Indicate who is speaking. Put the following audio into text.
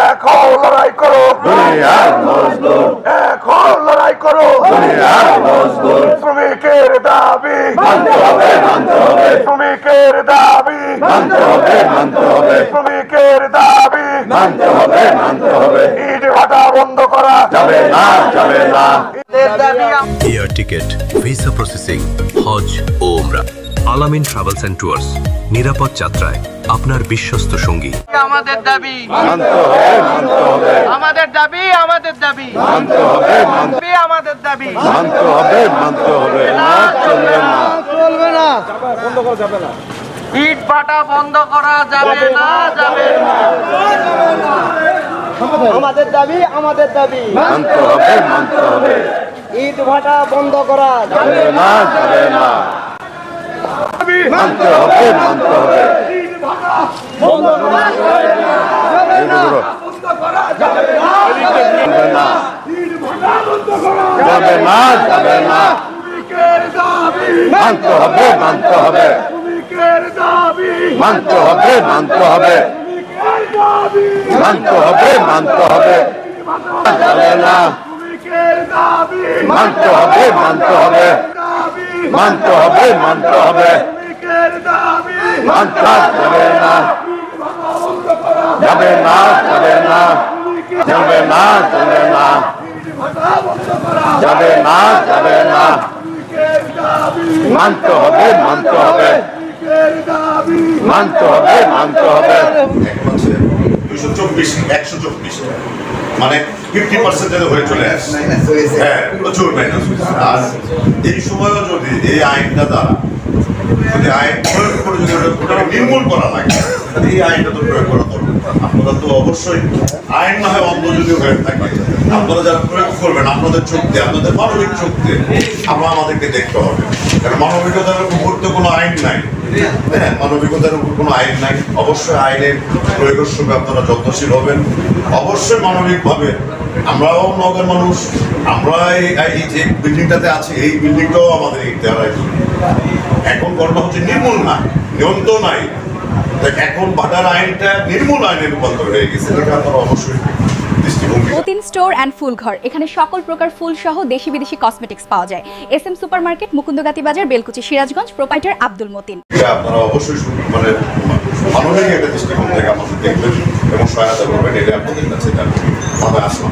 Speaker 1: এক হও লড়াই করো দুনিয়ার মজদুর, এক হও লড়াই করো দুনিয়ার মজদুর। শ্রমিকের দাবি মানতে হবে, মানতে হবে, শ্রমিকের দাবি মানতে হবে, মানতে হবে, শ্রমিকের দাবি মানতে হবে, মানতে হবে। ইট ভাটা বন্ধ করা যাবে না, যাবে না।
Speaker 2: এয়ার টিকেট, ভিসা প্রসেসিং, হজ ও উমরা। আলামিন ট্রাভেলস এন্ড ট্যুরস, নিরাপদ যাত্রায় আপনার বিশ্বস্ত সঙ্গী।
Speaker 3: আমাদের দাবি
Speaker 1: মানতে হবে, মানতে হবে,
Speaker 3: আমাদের দাবি আমাদের দাবি
Speaker 1: মানতে হবে, মানতে
Speaker 3: আমাদের দাবি
Speaker 1: মানতে হবে, মানতে হবে। না, চলবে না,
Speaker 3: চলবে না, বন্ধ করা যাবে না। ইট ভাটা বন্ধ করা যাবে না, যাবে না। আমাদের দাবি আমাদের দাবি
Speaker 1: মানতে হবে, মানতে হবে,
Speaker 3: ইট ভাটা বন্ধ করা যাবে
Speaker 1: যাবে না, যাবে না। মানতে হবে, মানতে হবে। যাবে না, যাবে না, যাবে না। মানতে হবে, মানতে হবে, মানতে হবে, মানতে হবে, মানতে হবে, মানতে হবে। যাবে না, মানতে হবে, মানতে হবে, মানতে হবে, মানতে হবে, মানতে যাবে না, যাবে না, যাবে না, যাবে না, যাবে না, যাবে না, যাবে না। মানতে হবে, মানতে হবে, মানতে হবে, মানতে হবে।
Speaker 4: 124 মানে 50% হয়ে চলে আসছে। হ্যাঁ, প্রচুর মাইনাস। আর এই সময়ও যদি এই আইনটা দ্বারা যদি আইন প্রয়োগ করে যদি ওটাকে নির্মূল করা লাগে, এই আইনটা তো প্রয়োগ করা দরকার। আপনারা তো অবশ্যই আইন না হয় অন্ধ যদি হয়ে থাকে, আপনারা যারা প্রয়োগ করবেন আপনাদের চোখ দিয়ে, আপনাদের মানবিক চোখ দিয়ে আপনারা আমাদেরকে দেখতে হবে। কারণ মানবিকতার উপর তো কোনো আইন নাই। হ্যাঁ, মানবিকতার উপর কোনো আইন নাই। অবশ্যই আইনের প্রয়োগের সঙ্গে আপনারা যত্নশীল হবেন। অবশ্যই মানবিকভাবে আমরাও নগর মানুষ, আমরা এই যে বিল্ডিংটাতে আছি এই বিল্ডিংটাও আমাদের ইতিহাস। এখন ঘটনা হচ্ছে নির্মূল না, নিয়ন্ত্রণ নাই। এখন ভাটার আইনটা নির্মূল আইনে রূপান্তর হয়ে গেছে। এটা আপনারা অবশ্যই
Speaker 5: মতিন স্টোর অ্যান্ড ফুল ঘর, এখানে সকল প্রকার ফুল সহ দেশি বিদেশি কসমেটিক্স পাওয়া যায়। SM সুপার মার্কেট, মুকুন্দগাতি বাজার, বেলকুচি, সিরাজগঞ্জ। প্রোপাইটার আব্দুল মতিন।
Speaker 4: আপনারা অবশ্যই মানে মানবিক একটা দৃষ্টিকোণ থেকে আমাদের দেখবেন এবং সহায়তা করবেন। এটা আপনাদের কাছে আসলাম।